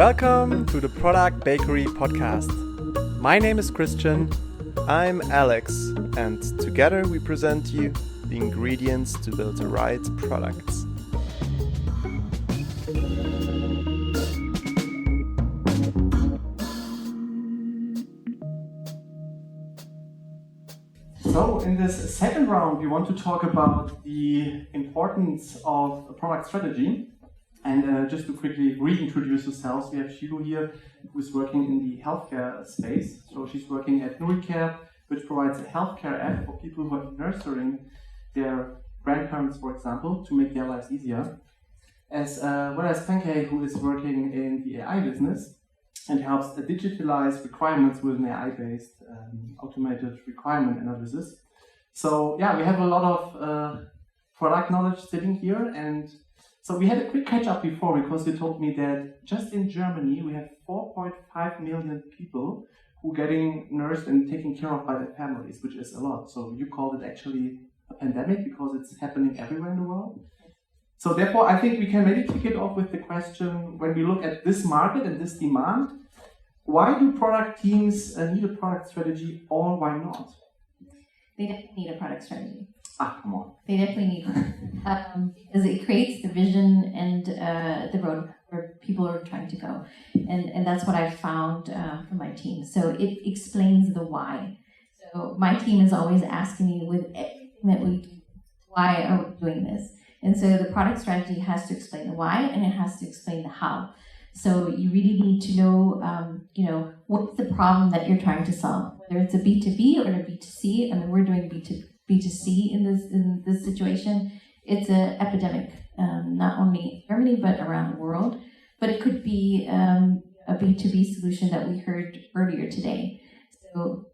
Welcome to the Product Bakery podcast. My name is Christian, I'm Alex, and together we present you the ingredients to build the right products. So in this second round, we want to talk about the importance of a product strategy. And just to quickly reintroduce yourselves, we have Shilu here, who is working in the healthcare space. So she's working at Munich, which provides a healthcare app for people who are nurturing their grandparents, for example, to make their lives easier. As well as Pankei, who is working in the AI business and helps digitalize requirements with an AI-based automated requirement analysis. So yeah, we have a lot of product knowledge sitting here, and so we had a quick catch up before because you told me that just in Germany we have 4.5 million people who are getting nursed and taken care of by their families, which is a lot. So you called it actually a pandemic because it's happening everywhere in the world. So therefore I think we can maybe kick it off with the question, when we look at this market and this demand, why do product teams need a product strategy, or why not? They definitely need a product strategy. Come on. They definitely need one. Because it creates the vision and the road where people are trying to go. And that's what I've found from my team. So it explains the why. So my team is always asking me, with everything that we do, why are we doing this? And so the product strategy has to explain the why, and it has to explain the how. So you really need to know, what's the problem that you're trying to solve, whether it's a B2B or a B2C. I mean, we're doing B2C in this situation. It's an epidemic, not only in Germany, but around the world. But it could be a B2B solution that we heard earlier today. So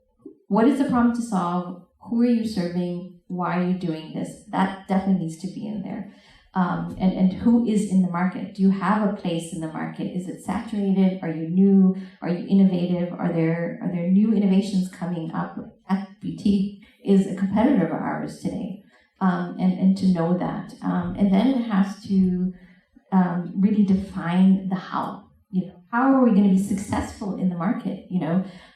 what is the problem to solve? Who are you serving? Why are you doing this? That definitely needs to be in there. And who is in the market? Do you have a place in the market? Is it saturated? Are you new? Are you innovative? Are there new innovations coming up? ChatGPT is a competitor of ours today, and to know that. And then it has to really define the how. How are we going to be successful in the market?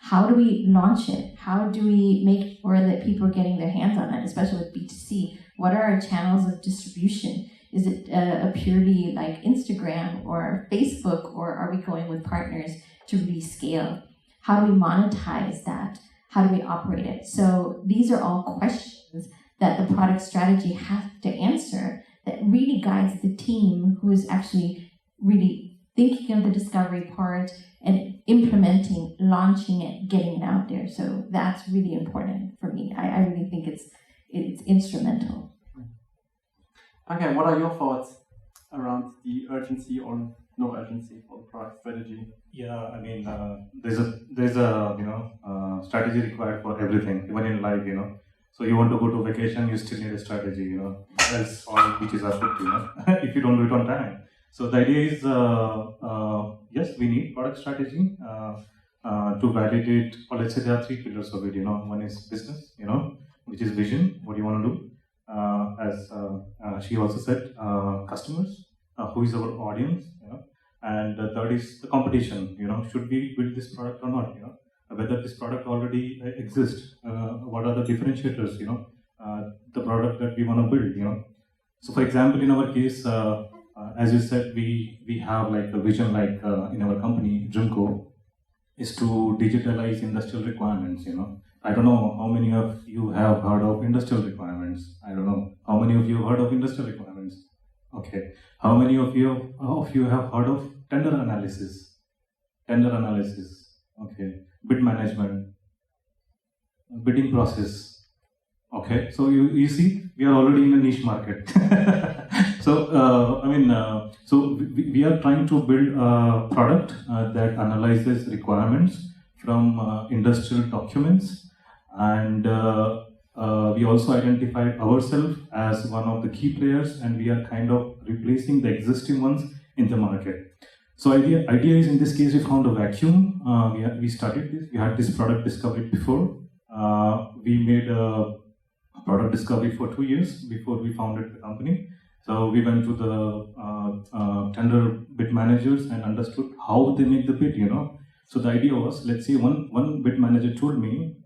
How do we launch it? How do we make sure that people are getting their hands on it, especially with B2C? What are our channels of distribution? Is it a purely like Instagram or Facebook, or are we going with partners to really scale? How do we monetize that? How do we operate it? So these are all questions that the product strategy has to answer, that really guides the team who is actually really thinking of the discovery part and implementing, launching it, getting it out there. So that's really important for me. I really think it's instrumental. Okay, what are your thoughts around the urgency or no urgency for the product strategy? Yeah, I mean, there's a strategy required for everything, even in life, So you want to go to vacation, you still need a strategy, else all beaches are booked, if you don't do it on time. So the idea is, yes, we need product strategy to validate, or let's say there are three pillars of it, One is business, which is vision, what you want to do. As she also said, customers, who is our audience, and the third is the competition, should we build this product or not, whether this product already exists, what are the differentiators, the product that we want to build, So for example, in our case, as you said, we have like a vision, like in our company, Dreamco, is to digitalize industrial requirements, I don't know how many of you have heard of industrial requirements. I don't know how many of you have heard of industrial requirements. Okay. How many of you have heard of tender analysis? Okay. Bid management, bidding process. Okay. So you see, we are already in a niche market. So we are trying to build a product that analyzes requirements from industrial documents. And we also identified ourselves as one of the key players, and we are kind of replacing the existing ones in the market. So idea is, in this case, we found a vacuum. We started this. We had this product discovery before. We made a product discovery for 2 years before we founded the company. So we went to the tender bid managers and understood how they make the bid, So the idea was, let's say one bid manager told me,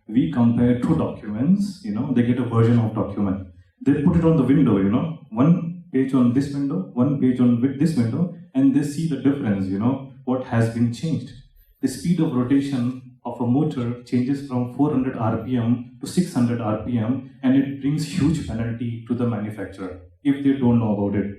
we compare two documents, they get a version of document. They put it on the window, one page on this window, one page on this window, and they see the difference, what has been changed. The speed of rotation of a motor changes from 400 RPM to 600 RPM, and it brings huge penalty to the manufacturer if they don't know about it,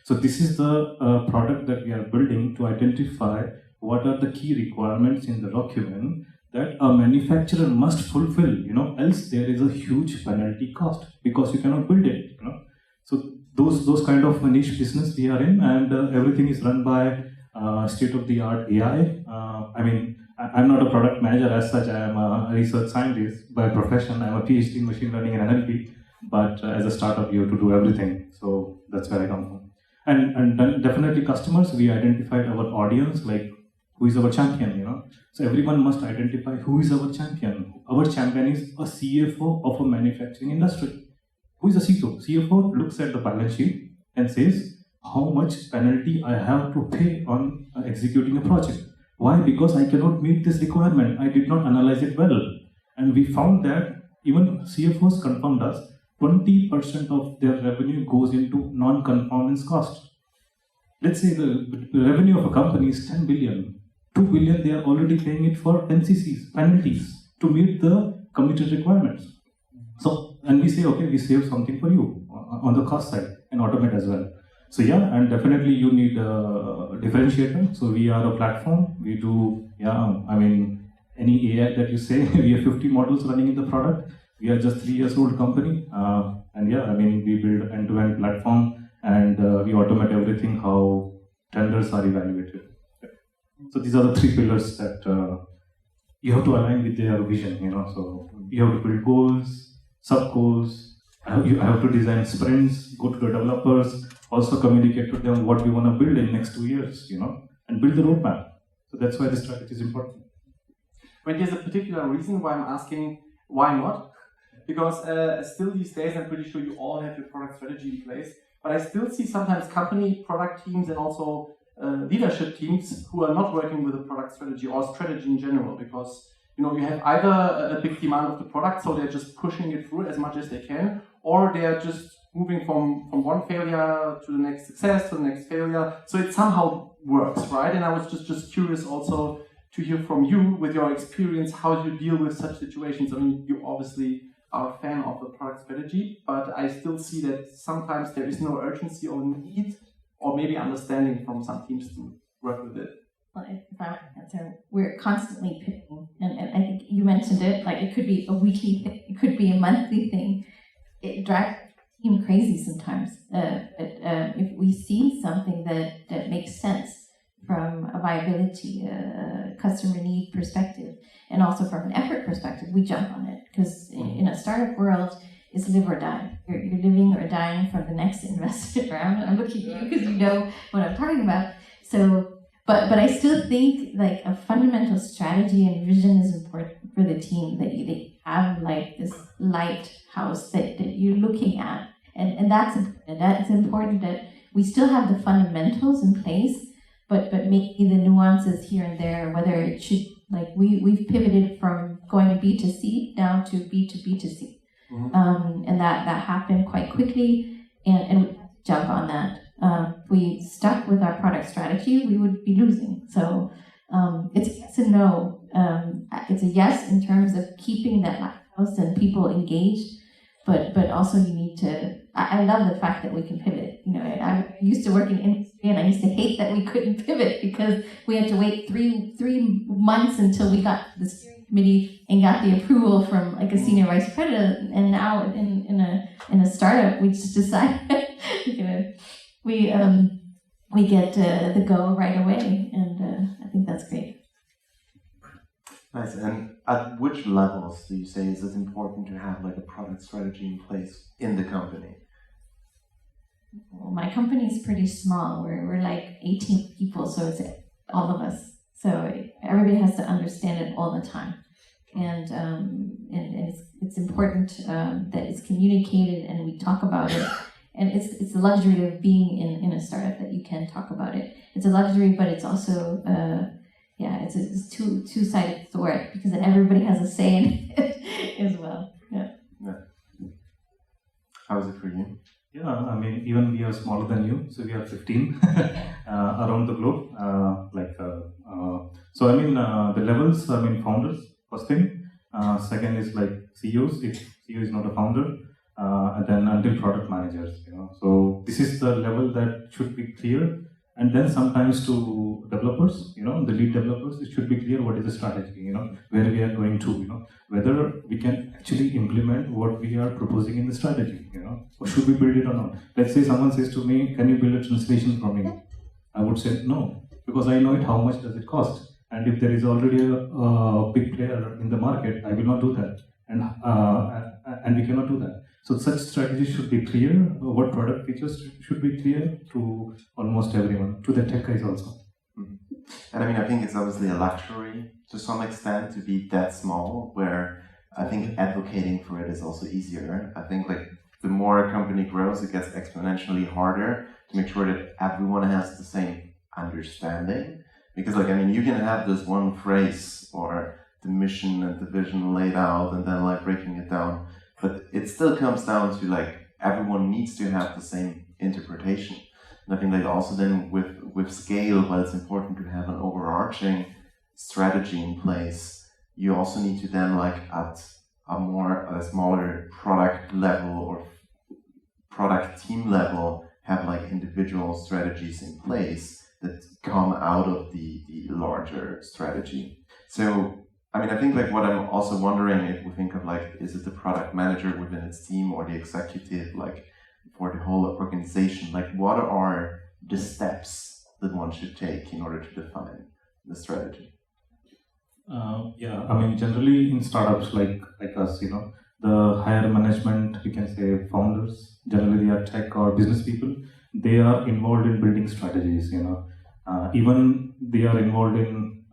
So this is the product that we are building to identify what are the key requirements in the document that a manufacturer must fulfill, else there is a huge penalty cost because you cannot build it, So those kind of niche business we are in, and everything is run by state-of-the-art AI. I'm not a product manager as such. I am a research scientist by profession. I'm a PhD in machine learning and NLP. But as a startup, you have to do everything. So that's where I come from. And then definitely customers, we identified our audience, like who is our champion, So everyone must identify who is our champion. Our champion is a CFO of a manufacturing industry. Who is a CFO? CFO looks at the balance sheet and says, how much penalty I have to pay on executing a project. Why? Because I cannot meet this requirement. I did not analyze it well. And we found that even CFOs confirmed us, 20% of their revenue goes into non-conformance cost. Let's say the revenue of a company is 10 billion. 2 billion, they are already paying it for NCCs, penalties, to meet the committed requirements. So, and we say, okay, we save something for you on the cost side and automate as well. So yeah, and definitely you need a differentiator. So we are a platform. We do, any AI that you say, we have 50 models running in the product. We are just 3 years old company. We build end-to-end platform, and we automate everything, how tenders are evaluated. So these are the 3 pillars that you have to align with their vision, So you have to build goals, sub-goals. You have to design sprints, go to the developers, also communicate to them what we want to build in next 2 years, and build the roadmap. So that's why the strategy is important. But there's a particular reason why I'm asking why not. Because still these days, I'm pretty sure you all have your product strategy in place, but I still see sometimes company product teams and also leadership teams who are not working with a product strategy or strategy in general, because you have either a big demand of the product, so they're just pushing it through as much as they can, or they're just moving from one failure to the next success to the next failure. So it somehow works, right? And I was just curious also to hear from you, with your experience, how you deal with such situations. I mean, you obviously are a fan of the product strategy, but I still see that sometimes there is no urgency or need, or maybe understanding from some teams to work with it. Well, if I were to answer, we're constantly pivoting, and I think you mentioned it, like it could be a weekly thing, it could be a monthly thing. It drives the team crazy sometimes. But if we see something that makes sense from a viability, customer need perspective, and also from an effort perspective, we jump on it. Because in a startup world, it's live or die. You're living or dying from the next investment round. I'm looking at you because you know what I'm talking about. So, but I still think like a fundamental strategy and vision is important for the team, that they have like this lighthouse that you're looking at. And that's important. That's important that we still have the fundamentals in place, but maybe the nuances here and there, whether it should, like we've pivoted from going B2C down to B2B2C. Mm-hmm. And that happened quite quickly, and we had to jump on that. If we stuck with our product strategy, we would be losing. So it's a yes and no. It's a yes in terms of keeping that lighthouse and people engaged, but also you need to. I love the fact that we can pivot. I used to work in industry, and I used to hate that we couldn't pivot because we had to wait three months until we got the steering committee and got the approval from like a senior vice president. And now in a startup, we just decide we get the go right away, and I think that's great. Nice. And at which levels do you say is it important to have like a product strategy in place in the company? Well, my company is pretty small. We're like 18 people, so it's all of us. So everybody has to understand it all the time, and it's important that it's communicated and we talk about it, And it's the luxury of being in a startup that you can talk about it. It's a luxury, but it's also it's two-sided sword, because then everybody has a say in it as well. Yeah. How is it for you? Yeah, I mean, even we are smaller than you, so we are 15 around the globe. So I mean, the levels, I mean, founders, first thing. Second is like CEOs, if CEO is not a founder, and then until product managers, So this is the level that should be clear. And then sometimes to developers, the lead developers, it should be clear what is the strategy, where we are going to, whether we can actually implement what we are proposing in the strategy, or should we build it or not. Let's say someone says to me, can you build a translation for me? I would say no, because I know it, how much does it cost. And if there is already a big player in the market, I will not do that. And we cannot do that. So such strategy should be clear. What product features should be clear to almost everyone, to the tech guys also. Mm-hmm. And I mean, I think it's obviously a luxury to some extent to be that small, where I think advocating for it is also easier. I think like the more a company grows, it gets exponentially harder to make sure that everyone has the same understanding. Because like, I mean, you can have this one phrase or the mission and the vision laid out and then like breaking it down. But it still comes down to like everyone needs to have the same interpretation. And I think like also then with scale, while it's important to have an overarching strategy in place, you also need to then like at a smaller product level or product team level have like individual strategies in place that come out of the larger strategy. So I mean, I think like what I'm also wondering, if we think of like, is it the product manager within its team or the executive, like for the whole organization, like what are the steps that one should take in order to define the strategy? I mean, generally in startups like us, the higher management, we can say founders, generally they are tech or business people, they are involved in building strategies, even they are involved in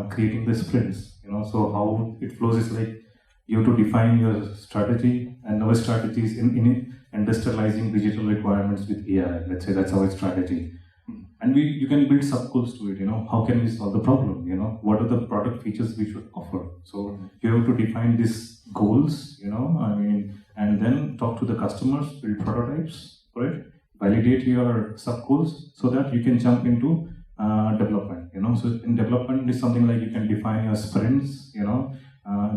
creating the sprints, so how it flows is like you have to define your strategy, and our strategy is in industrializing digital requirements with AI. Let's say that's our strategy, and you can build sub goals to it. How can we solve the problem? What are the product features we should offer? So you have to define these goals, and then talk to the customers, build prototypes, right? Validate your sub goals so that you can jump into development. So in development is something like you can define your sprints,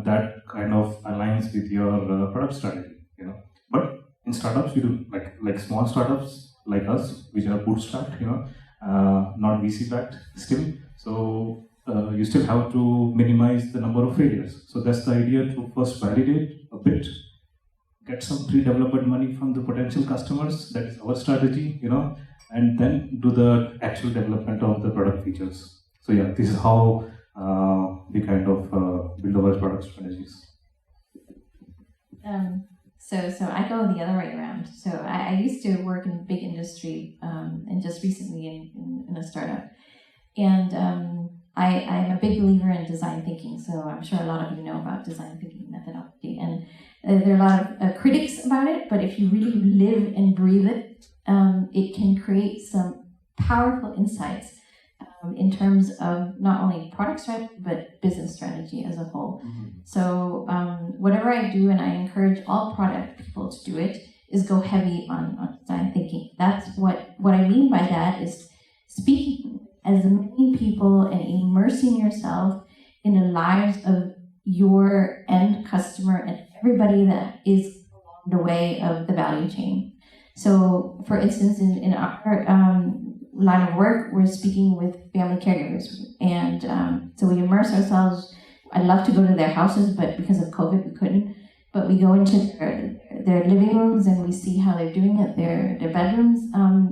that kind of aligns with your product strategy, But in startups, you do like small startups like us, which are bootstrapped, not VC backed still. So you still have to minimize the number of failures. So that's the idea, to first validate a bit, get some pre-development money from the potential customers. That is our strategy, and then do the actual development of the product features. So yeah, this is how we kind of build our product strategies. So I go the other way around. So I used to work in big industry, and just recently in a startup. And I'm a big believer in design thinking. So I'm sure a lot of you know about design thinking methodology. And there are a lot of critics about it, but if you really live and breathe it, it can create some powerful insights in terms of not only product strategy, but business strategy as a whole. Mm-hmm. So whatever I do, and I encourage all product people to do it, is go heavy on design thinking. That's what I mean by that is speaking as many people and immersing yourself in the lives of your end customer and everybody that is along the way of the value chain. So, for instance, in our line of work, we're speaking with family caregivers, and so we immerse ourselves. I'd love to go to their houses, but because of COVID, we couldn't. But we go into their living rooms and we see how they're doing it, their bedrooms.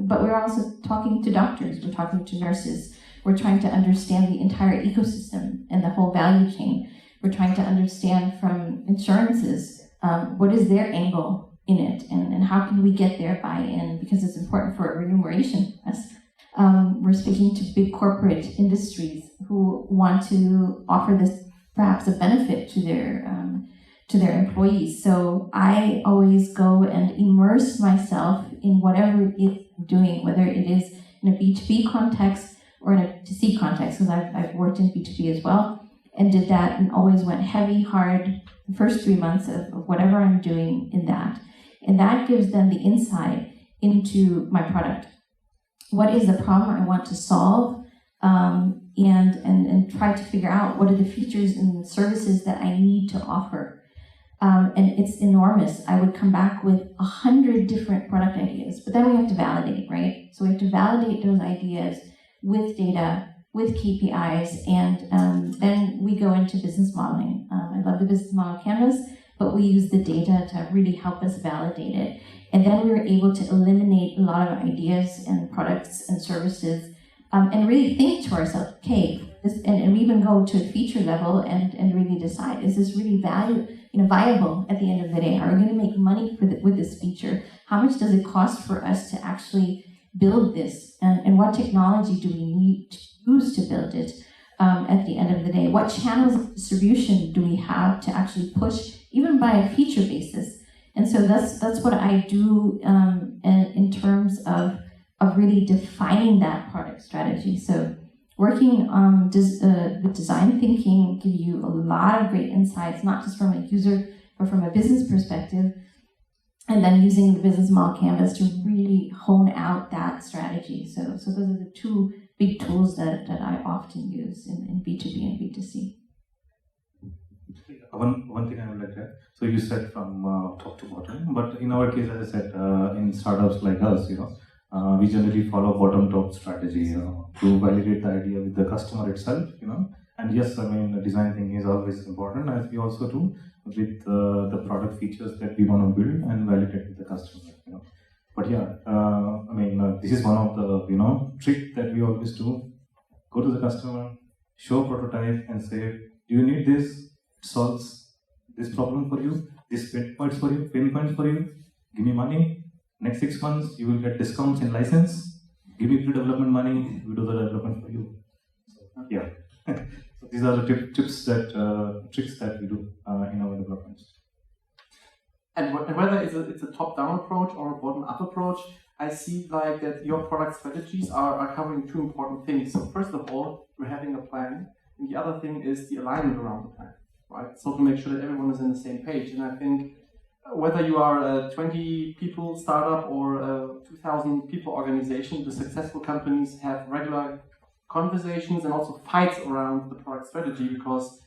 But we're also talking to doctors, we're talking to nurses. We're trying to understand the entire ecosystem and the whole value chain. We're trying to understand from insurances, what is their angle in it, and how can we get their buy-in, because it's important for remuneration for us. We're speaking to big corporate industries who want to offer this perhaps a benefit to to their employees. So I always go and immerse myself in whatever it's doing, whether it is in a B2B context or in a B2C context, because I've worked in B2B as well, and did that and always went heavy, hard the first 3 months of whatever I'm doing in that. And that gives them the insight into my product. What is the problem I want to solve? And try to figure out what are the features and services that I need to offer. And it's enormous. I would come back with 100 different product ideas, but then we have to validate, right? So we have to validate those ideas with data, with KPIs, and then we go into business modeling. I love the business model canvas, but we use the data to really help us validate it. And then we were able to eliminate a lot of ideas and products and services, and really think to ourselves, okay, and we even go to a feature level and really decide, is this really viable at the end of the day? Are we going to make money with this feature? How much does it cost for us to actually build this? And what technology do we need to use to build it at the end of the day? What channels of distribution do we have to actually push, even by a feature basis? And so that's what I do in terms of really defining that product strategy. So working on with design thinking give you a lot of great insights, not just from a user, but from a business perspective. And then using the business model canvas to really hone out that strategy. So those are the two big tools that I often use in B2B and B2C. One thing I would like to add. So you said from top to bottom, but in our case, as I said, in startups like us, we generally follow bottom-top strategy, to validate the idea with the customer itself, And yes, I mean, design thinking is always important, as we also do with the product features that we want to build and validate with the customer, But yeah, this is one of the, trick that we always do. Go to the customer, show prototype and say, do you need this? It solves this problem for you, this pain points for you, give me money. Next 6 months, you will get discounts in license. Give me pre-development money, we do the development for you. So, yeah. So these are the tricks that we do in our developments. And whether it's a top-down approach or a bottom-up approach, I see like that your product strategies are covering two important things. So first of all, we're having a plan, and the other thing is the alignment around the plan, right? So to make sure that everyone is on the same page. And I think whether you are a 20 people startup or a 2,000 people organization, the successful companies have regular conversations and also fights around the product strategy, because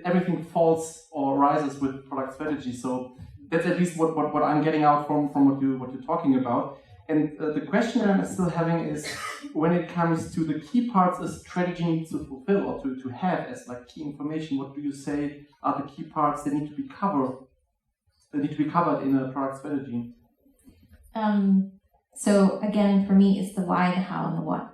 everything falls or rises with product strategy. So that's at least what I'm getting out from what you're talking about. And the question that I'm still having is, when it comes to the key parts a strategy needs to fulfill or to have as like key information, what do you say are the key parts that need to be covered in a product strategy? So again, for me, it's the why, the how, and the what,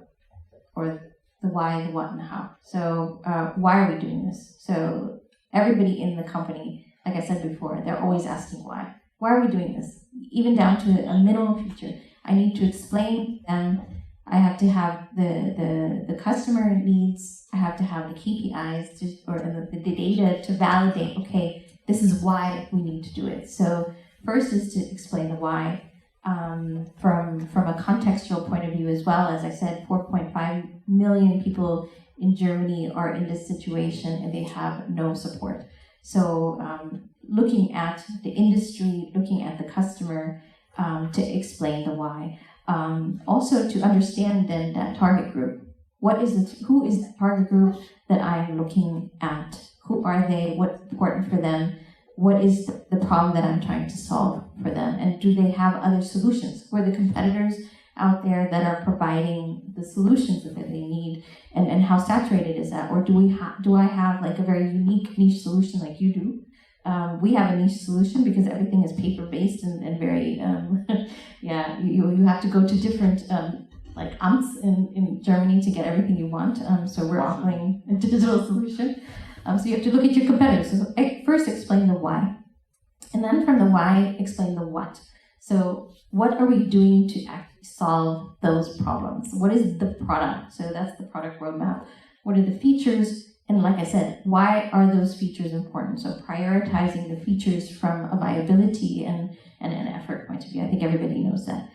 or the why, the what, and the how. So why are we doing this? So everybody in the company, like I said before, they're always asking why. Why are we doing this? Even down to a minimal feature. I need to explain them. I have to have the customer needs. I have to have the KPIs or the data to validate, okay, this is why we need to do it. So first is to explain the why from a contextual point of view as well. As I said, 4.5 million people in Germany are in this situation and they have no support. So looking at the industry, looking at the customer to explain the why. Also to understand then that target group. Who is the target group that I'm looking at? Who are they? What's important for them? What is the problem that I'm trying to solve for them? And do they have other solutions? Who are the competitors out there that are providing the solutions that they need? And how saturated is that? Or do I have like a very unique niche solution like you do? We have a niche solution because everything is paper-based and very, you have to go to different like amts in Germany to get everything you want. So we're offering a digital solution. So you have to look at your competitors. So first explain the why. And then from the why, explain the what. So what are we doing to actually solve those problems? What is the product? So that's the product roadmap. What are the features? And like I said, why are those features important? So prioritizing the features from a viability and an effort point of view. I think everybody knows that.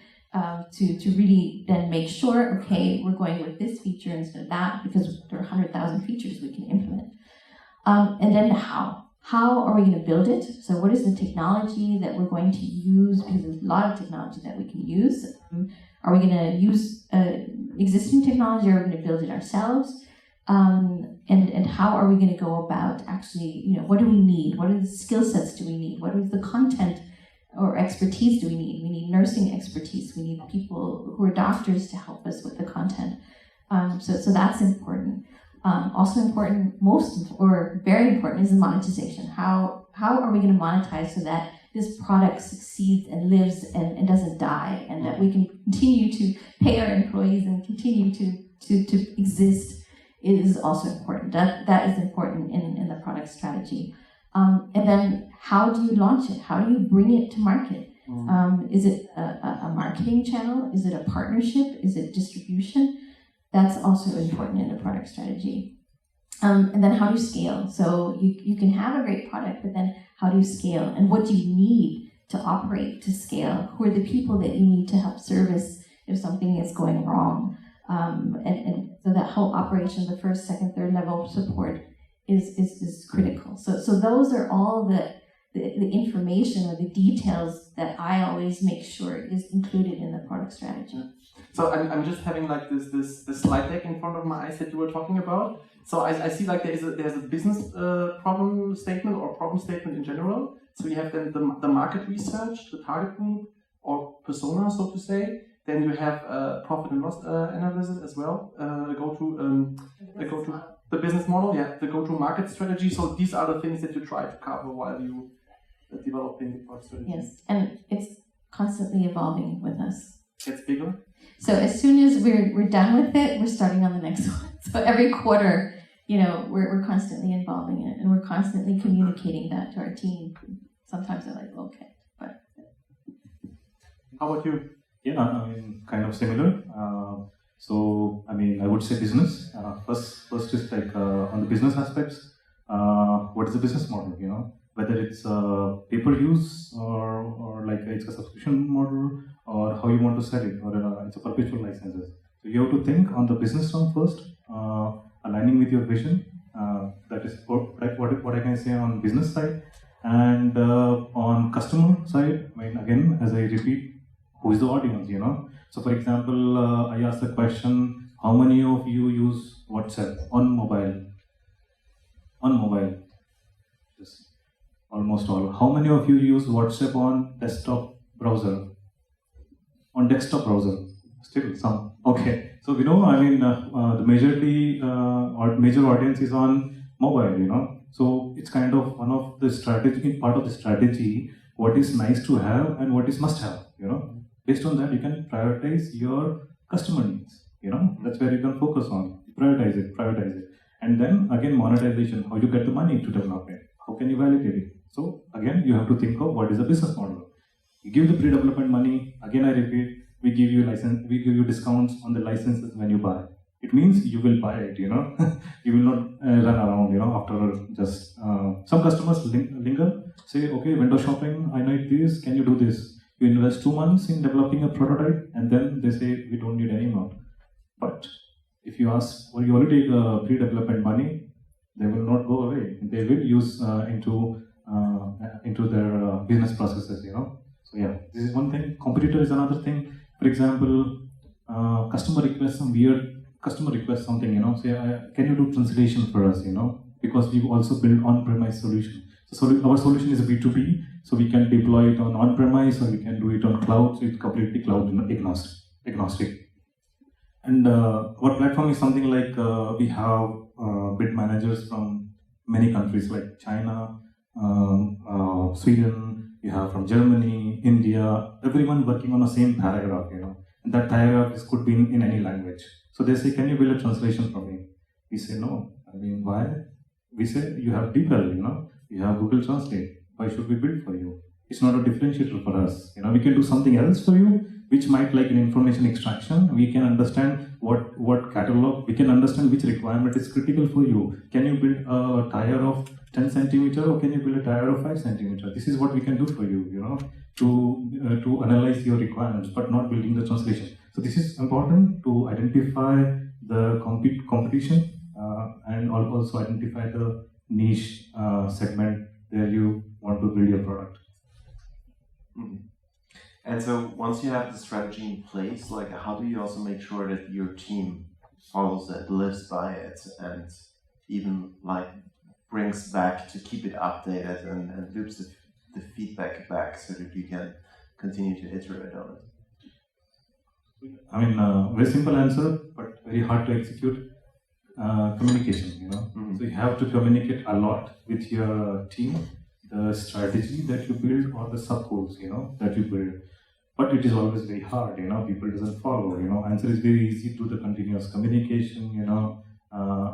To really then make sure, okay, we're going with this feature instead of that because there are 100,000 features we can implement. And then the how. How are we going to build it? So what is the technology that we're going to use? Because there's a lot of technology that we can use. Are we going to use existing technology, or are we going to build it ourselves? And how are we going to go about actually, what do we need? What are the skill sets do we need? What is the content or expertise do we need? We need nursing expertise. We need people who are doctors to help us with the content. So that's important. Also important, very important, is the monetization. How are we going to monetize so that this product succeeds and lives and doesn't die, and that we can continue to pay our employees and continue to exist is also important. That is important in the product strategy. And then how do you launch it? How do you bring it to market? Is it a marketing channel? Is it a partnership? Is it distribution? That's also important in the product strategy. And then how do you scale? So you can have a great product, but then how do you scale? And what do you need to operate to scale? Who are the people that you need to help service if something is going wrong? And so that whole operation, the first, second, third level support is critical. So those are all the information or the details that I always make sure is included in the product strategy. So I'm just having like this slide deck in front of my eyes that you were talking about. So I see like there's a business problem statement or problem statement in general. So you have then the market research, the target group or persona, so to say. Then you have profit and loss analysis as well. The business model, the go-to-market strategy. So these are the things that you try to cover while you developing the product strategy. Yes, and it's constantly evolving with us. Gets bigger. So as soon as we're done with it, we're starting on the next one. So every quarter, we're constantly involving it, and we're constantly communicating that to our team. Sometimes they're like, okay, but. How about you? Yeah, I mean, kind of similar. So, I mean, I would say business. First is like on the business aspects. What is the business model? Whether it's pay-per-use or like it's a subscription model, or how you want to sell it, or it's a perpetual licenses. So you have to think on the business term first, aligning with your vision. That is what I can say on business side, and on customer side. I mean, again, as I repeat, who is the audience? So, for example, I asked the question: how many of you use WhatsApp on mobile? Yes. Almost all. How many of you use WhatsApp on desktop browser? On desktop browser? Still some. Okay. So the majority or major audience is on mobile. So it's kind of one of the part of the strategy. What is nice to have and what is must have. Based on that, you can prioritize your customer needs. That's where you can focus on. Prioritize it. And then again, monetization. How you get the money to develop it? How can you validate it? So again, you have to think of what is the business model. You give the pre-development money. Again, I repeat, we give you discounts on the licenses when you buy. It means you will buy it. You will not run around. After just some customers linger. Say, okay, window shopping. I need this. Can you do this? You invest 2 months in developing a prototype, and then they say we don't need any more. But if you ask, well, you already take pre-development money, they will not go away. They will use into their business processes. So yeah, this is one thing. Competitor is another thing. For example, customer requests something. Say, can you do translation for us? Because we also build on-premise solution. So our solution is a B2B, so we can deploy it on-premise or we can do it on cloud. So it's completely cloud agnostic. And our platform is something like we have bid managers from many countries like China, Sweden, we have from Germany, India, everyone working on the same paragraph, And that paragraph could be in any language. So they say, can you build a translation for me? We say, no. I mean, why? We say, you have DeepL, you have Google Translate. Why should we build for you? It's not a differentiator for us. We can do something else for you, which might like an information extraction. We can understand what catalog, we can understand which requirement is critical for you. Can you build a tire of 10 centimeter or can you build a tire of 5 centimeter? This is what we can do for you, to analyze your requirements, but not building the translation. So this is important to identify the competition and also identify the niche segment where you want to build your product. Mm-hmm. And so once you have the strategy in place, like how do you also make sure that your team follows it, lives by it, and even like brings back to keep it updated and loops the feedback back so that you can continue to iterate on it? I mean, very simple answer, but very hard to execute. Communication, Mm-hmm. So you have to communicate a lot with your team, the strategy that you build or the sub goals, that you build. But it is always very hard, people doesn't follow, Answer is very easy to the continuous communication,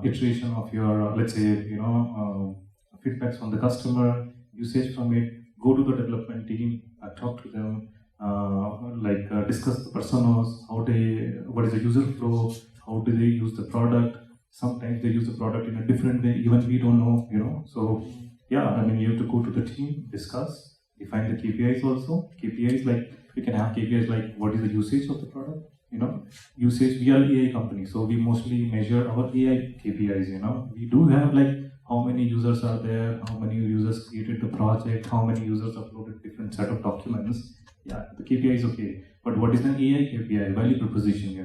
iteration of your, let's say, feedbacks from the customer, usage from it, go to the development team, talk to them, discuss the personas, what is the user flow, how do they use the product. Sometimes they use the product in a different way, even we don't know, So, yeah, I mean, you have to go to the team, discuss, define the KPIs also. KPIs, like, we can have KPIs like what is the usage of the product, Usage, we are AI company, so we mostly measure our AI KPIs, We do have like how many users are there, how many users created the project, how many users uploaded different set of documents. Yeah, the KPI is okay. But what is an AI KPI? Value proposition,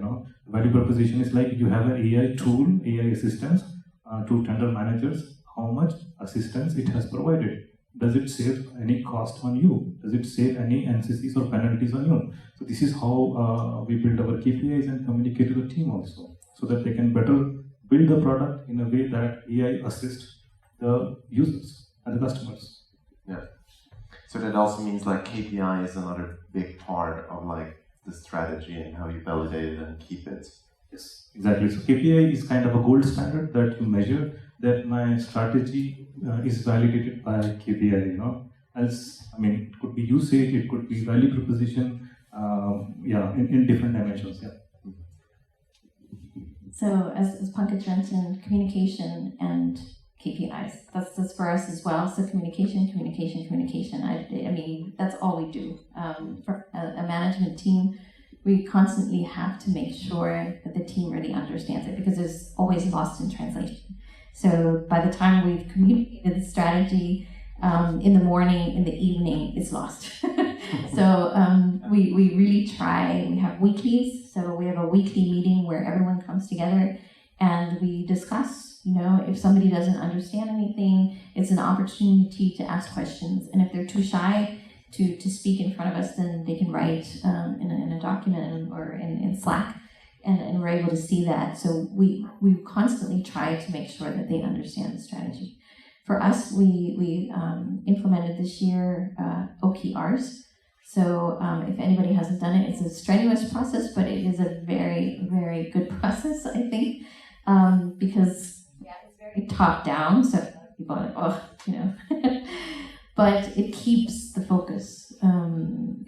Value proposition is like you have an AI tool, AI assistance to tender managers, how much assistance it has provided. Does it save any cost on you? Does it save any NCCs or penalties on you? So this is how we build our KPIs and communicate to the team also, so that they can better build the product in a way that AI assists the users and the customers. Yeah. So that also means like KPI is another big part of like the strategy and how you validate it and keep it. Yes, exactly. So KPI is kind of a gold standard that you measure that my strategy is validated by KPI, Else, I mean, it could be usage, it could be value proposition, in different dimensions, yeah. So as Pankaj mentioned, communication and KPIs. That's for us as well. So communication. I mean, that's all we do. For a management team, we constantly have to make sure that the team really understands it because it's always lost in translation. So by the time we've communicated the strategy in the morning, in the evening, it's lost. So we really try. We have weeklies. So we have a weekly meeting where everyone comes together and we discuss. If somebody doesn't understand anything, it's an opportunity to ask questions. And if they're too shy to speak in front of us, then they can write in a document or in Slack, and we're able to see that. So we constantly try to make sure that they understand the strategy. For us, we implemented this year OKRs. So if anybody hasn't done it, it's a strenuous process, but it is a very, very good process, I think, because it's very top down. So people are like, but it keeps the focus.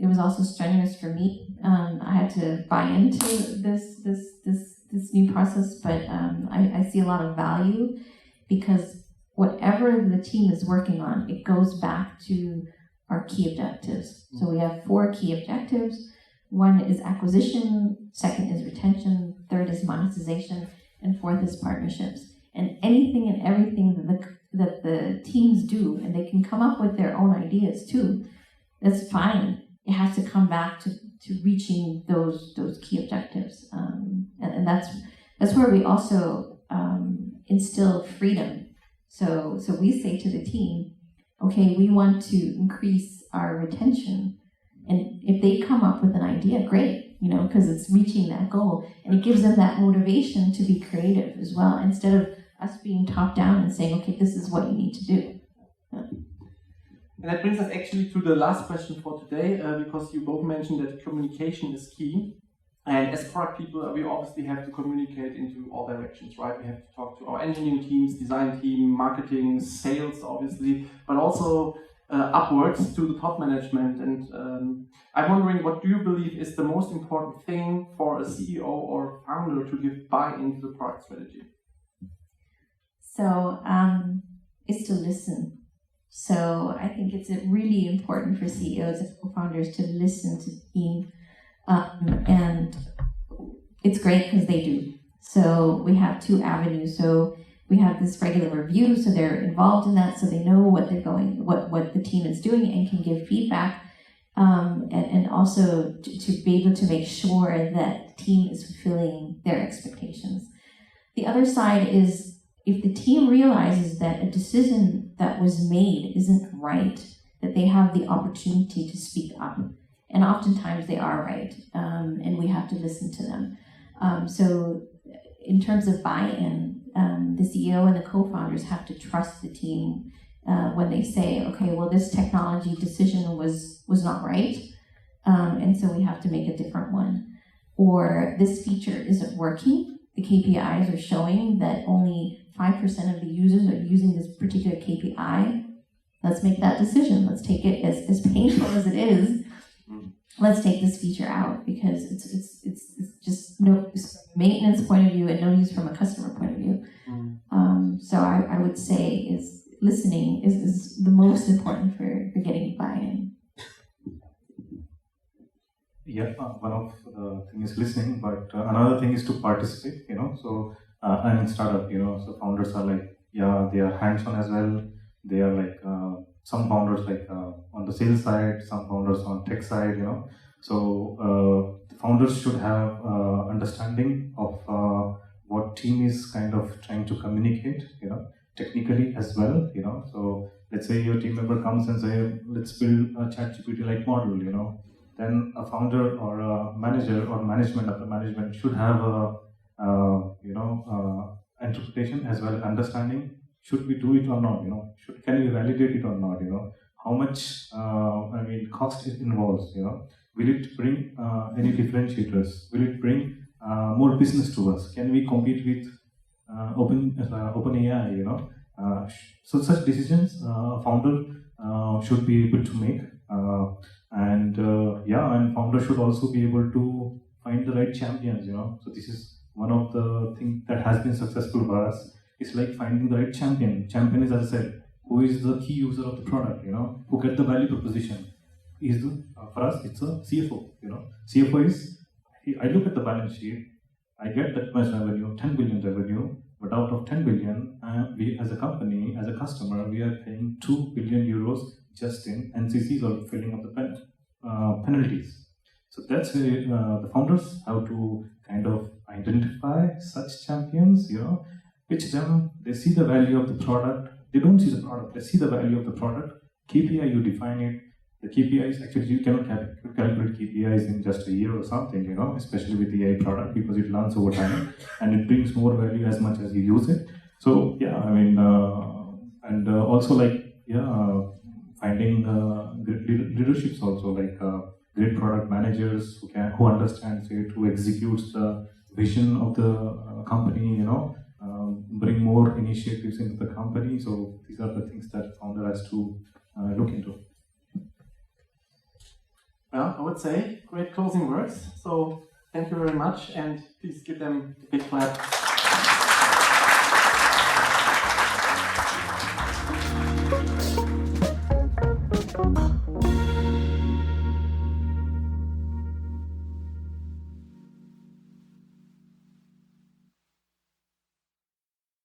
It was also strenuous for me. I had to buy into this new process, but I see a lot of value because whatever the team is working on, it goes back to our key objectives. So we have 4 key objectives. One is acquisition, second is retention, third is monetization, and fourth is partnerships. And anything and everything that the teams do, and they can come up with their own ideas too, that's fine. It has to come back to reaching those key objectives. And that's where we also instill freedom. So we say to the team, okay, we want to increase our retention. And if they come up with an idea, great, because it's reaching that goal. And it gives them that motivation to be creative as well, instead of us being top down and saying, okay, this is what you need to do. Yeah. And that brings us actually to the last question for today, because you both mentioned that communication is key. And as product people, we obviously have to communicate into all directions, right? We have to talk to our engineering teams, design team, marketing, sales, obviously, but also upwards to the top management. And I'm wondering, what do you believe is the most important thing for a CEO or founder to give buy-in to the product strategy? So it's to listen. So I think it's really important for CEOs and co-founders to listen to the team, and it's great because they do. So we have two avenues. So we have this regular review, so they're involved in that, so they know what the team is doing and can give feedback, and also to be able to make sure that the team is fulfilling their expectations. The other side is, if the team realizes that a decision that was made isn't right, that they have the opportunity to speak up. And oftentimes they are right, and we have to listen to them. So in terms of buy-in, the CEO and the co-founders have to trust the team when they say, okay, well, this technology decision was not right, and so we have to make a different one. Or this feature isn't working. The KPIs are showing that only 5% of the users are using this particular KPI. Let's make that decision. Let's take it, as painful as it is. Let's take this feature out, because it's just no use from a maintenance point of view and no use from a customer point of view. So I would say is listening is the most important for getting buy-in. Yeah, one of the thing is listening, but another thing is to participate. So I'm in startup. So founders are like, yeah, they are hands-on as well. They are like some founders like on the sales side, some founders on tech side. So the founders should have understanding of what team is kind of trying to communicate. Technically as well. So let's say your team member comes and say, let's build a ChatGPT-like model. Then a founder or a manager or management of the management should have a interpretation as well as understanding. Should we do it or not? Can we validate it or not? How much cost it involves? Will it bring any differentiators? Will it bring more business to us? Can we compete with OpenAI? So such decisions founder should be able to make, and founder should also be able to find the right champions. So this is one of the things that has been successful for us. It's like finding the right champion. Champion is, as I said, who is the key user of the product. Who get the value proposition. For us, it's a CFO. CFO is, I look at the balance sheet. I get that much revenue, 10 billion revenue, but out of 10 billion, we as a company, as a customer, we are paying 2 billion euros just in NCCs or filling up the penalties. So that's where the founders have to kind of identify such champions, pitch them, they see the value of the product. They don't see the product, they see the value of the product. KPI, you define it. The KPIs, actually, you cannot calculate KPIs in just a year or something, especially with the AI product, because it learns over time and it brings more value as much as you use it. So, also finding great leaderships also, like great product managers who understands it, who executes the vision of the company, bring more initiatives into the company. So these are the things that founder has to look into. Well, I would say great closing words. So thank you very much, and please give them a big clap.